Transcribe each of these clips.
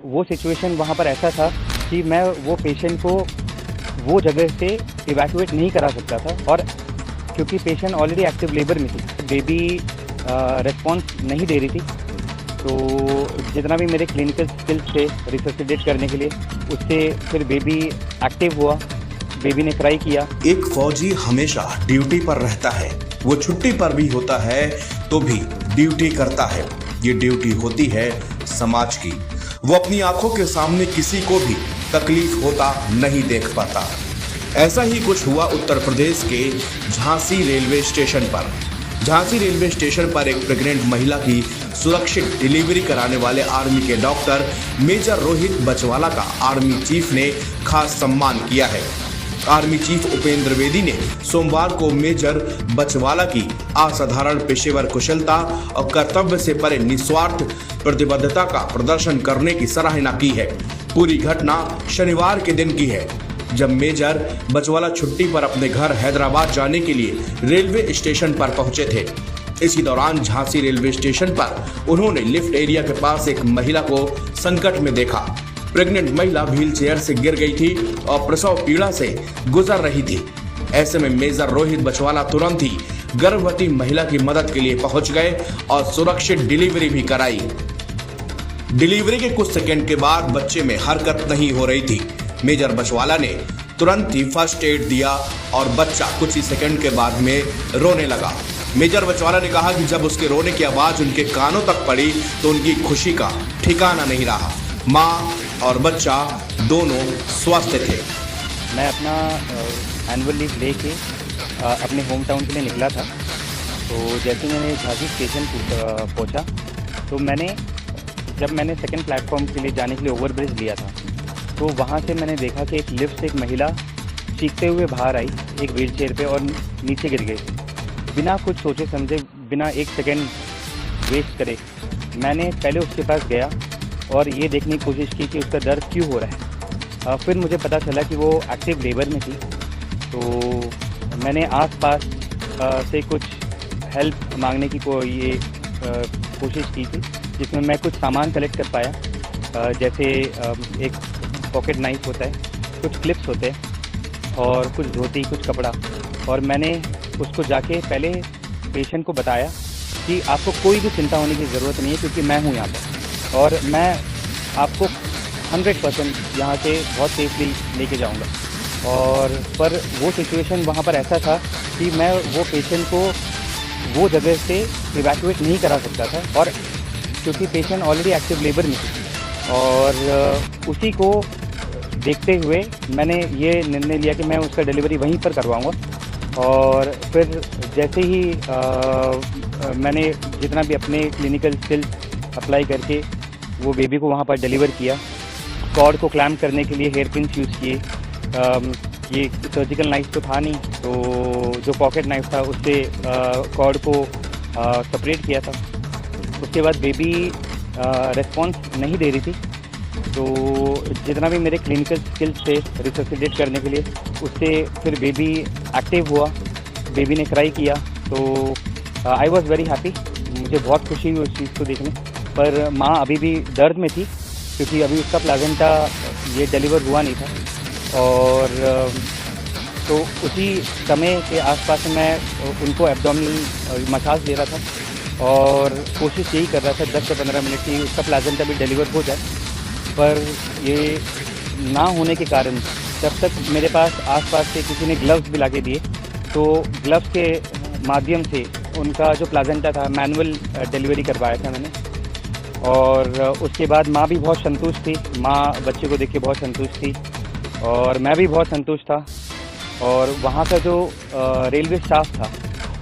वो सिचुएशन वहाँ पर ऐसा था कि मैं वो पेशेंट को वो जगह से इवैक्यूएट नहीं करा सकता था, और क्योंकि पेशेंट ऑलरेडी एक्टिव लेबर में थी, बेबी रिस्पॉन्स नहीं दे रही थी। तो जितना भी मेरे क्लिनिकल स्किल्स थे रिससिटेट करने के लिए, उससे फिर बेबी एक्टिव हुआ, बेबी ने क्राई किया। एक फौजी हमेशा ड्यूटी पर रहता है, वो छुट्टी पर भी होता है तो भी ड्यूटी करता है। ये ड्यूटी होती है समाज की। वो अपनी आंखों के सामने किसी को भी तकलीफ होता नहीं देख पाता। ऐसा ही कुछ हुआ उत्तर प्रदेश के झांसी रेलवे स्टेशन पर। झांसी रेलवे स्टेशन पर एक प्रेग्नेंट महिला की सुरक्षित डिलीवरी कराने वाले आर्मी के डॉक्टर मेजर रोहित बचवाला का आर्मी चीफ ने खास सम्मान किया है। आर्मी चीफ उपेंद्र बेदी ने सोमवार को मेजर बचवाला की असाधारण पेशेवर कुशलता और कर्तव्य से परे निस्वार्थ प्रतिबद्धता का प्रदर्शन करने की सराहना की है। पूरी घटना शनिवार के दिन की है, जब मेजर बचवाला छुट्टी पर अपने घर हैदराबाद जाने के लिए रेलवे स्टेशन पर पहुंचे थे। इसी दौरान झांसी रेलवे स्टेशन पर उन्होंने लिफ्ट एरिया के पास एक महिला को संकट में देखा। प्रेग्नेंट महिला व्हील चेयर से गिर गई थी और प्रसव पीड़ा से गुजर रही थी। ऐसे में मेजर रोहित बचवाला तुरंत ही गर्भवती महिला की मदद के लिए पहुंच गए और सुरक्षित डिलीवरी भी कराई। डिलीवरी के कुछ सेकंड के बाद बच्चे में हरकत नहीं हो रही थी। मेजर बचवाला ने तुरंत ही फर्स्ट एड दिया और बच्चा कुछ ही सेकंड के बाद में रोने लगा। मेजर बचवाला ने कहा कि जब उसके रोने की आवाज उनके कानों तक पड़ी तो उनकी खुशी का ठिकाना नहीं रहा। माँ और बच्चा दोनों स्वस्थ थे। मैं अपना एनुअल लीव लेके अपने होम टाउन के लिए निकला था। तो जैसे मैंने झांसी स्टेशन पहुंचा, तो जब मैंने सेकंड प्लेटफॉर्म के लिए जाने के लिए ओवरब्रिज लिया था, तो वहाँ से मैंने देखा कि एक लिफ्ट से एक महिला चीखते हुए बाहर आई एक व्हील चेयर पर और नीचे गिर गई। बिना कुछ सोचे समझे, बिना एक सेकेंड वेस्ट करे, मैंने पहले उसके पास गया और ये देखने की कोशिश की कि उसका दर्द क्यों हो रहा है। फिर मुझे पता चला कि वो एक्टिव लेबर में थी। तो मैंने आसपास से कुछ हेल्प मांगने की कोशिश की थी, जिसमें मैं कुछ सामान कलेक्ट कर पाया। जैसे एक पॉकेट नाइफ होता है, कुछ क्लिप्स होते हैं और कुछ धोती, कुछ कपड़ा। और मैंने उसको जाके पहले पेशेंट को बताया कि आपको कोई भी चिंता होने की ज़रूरत नहीं है, क्योंकि मैं हूँ यहाँ पर और मैं आपको 100% यहाँ से बहुत सेफली लेके जाऊँगा। और पर वो सिचुएशन वहाँ पर ऐसा था कि मैं वो पेशेंट को वो जगह से इवैक्यूएट नहीं करा सकता था, और क्योंकि पेशेंट ऑलरेडी एक्टिव लेबर में थी। और उसी को देखते हुए मैंने ये निर्णय लिया कि मैं उसका डिलीवरी वहीं पर करवाऊँगा। और फिर जैसे ही मैंने जितना भी अपने क्लिनिकल स्किल्स अप्लाई करके वो बेबी को वहाँ पर डिलीवर किया। कॉर्ड को क्लैम्प करने के लिए हेयर पिन्स यूज़ किए। ये सर्जिकल नाइफ तो था नहीं, तो जो पॉकेट नाइफ था उससे कॉर्ड को सेपरेट किया था। उसके बाद बेबी रिस्पॉन्स नहीं दे रही थी, तो जितना भी मेरे क्लिनिकल स्किल्स थे रिससिटेट करने के लिए, उससे फिर बेबी एक्टिव हुआ, बेबी ने क्राई किया। तो आई वॉज वेरी हैप्पी। मुझे बहुत खुशी हुई उस चीज़ को देखने। पर माँ अभी भी दर्द में थी, क्योंकि अभी उसका प्लाजेंटा ये डिलीवर हुआ नहीं था। और तो उसी समय के आसपास मैं उनको एब्डोमिनल मसाज दे रहा था और कोशिश यही कर रहा था 10 से 15 मिनट की उसका प्लाजेंटा भी डिलीवर हो जाए। पर ये ना होने के कारण जब तक मेरे पास आसपास से किसी ने ग्लव्स भी ला के दिए, तो ग्लव्स के माध्यम से उनका जो प्लाजेंटा था मैनुअल डिलीवरी करवाया था मैंने। और उसके बाद माँ भी बहुत संतुष्ट थी। माँ बच्चे को देख के बहुत संतुष्ट थी और मैं भी बहुत संतुष्ट था। और वहाँ का जो रेलवे स्टाफ था,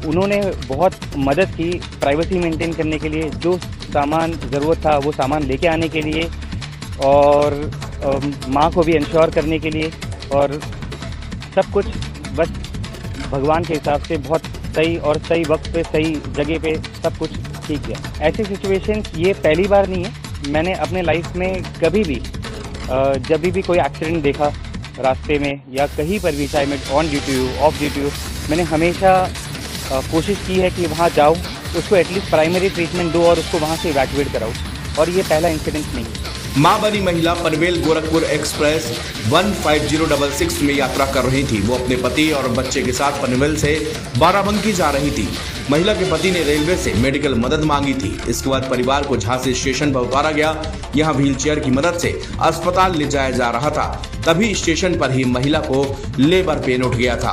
उन्होंने बहुत मदद की प्राइवेसी मेंटेन करने के लिए। जो सामान ज़रूरत था वो सामान लेके आने के लिए और माँ को भी इंश्योर करने के लिए, और सब कुछ बस भगवान के हिसाब से बहुत सही और सही वक्त पे सही जगह पे सब कुछ ठीक गया। ऐसी सिचुएशन ये पहली बार नहीं है। मैंने अपने लाइफ में कभी भी जब भी कोई एक्सीडेंट देखा रास्ते में या कहीं पर भी, चाहे मैं ऑन ड्यूटी हूँ ऑफ ड्यूटी हूँ, मैंने हमेशा कोशिश की है कि वहाँ जाऊँ, उसको एटलीस्ट प्राइमरी ट्रीटमेंट दो और उसको वहाँ से इवैक्यूएट कराऊँ। और ये पहला इंसिडेंट नहीं है। मां बनी महिला पनवेल गोरखपुर एक्सप्रेस 15066 में यात्रा कर रही थी। वो अपने पति और बच्चे के साथ पनवेल से बाराबंकी जा रही थी। महिला के पति ने रेलवे से मेडिकल मदद मांगी थी। इसके बाद परिवार को झांसी स्टेशन पर उतारा गया। यहां व्हीलचेयर की मदद से अस्पताल ले जाया जा रहा था। तभी स्टेशन पर ही महिला को लेबर पेन उठ गया था।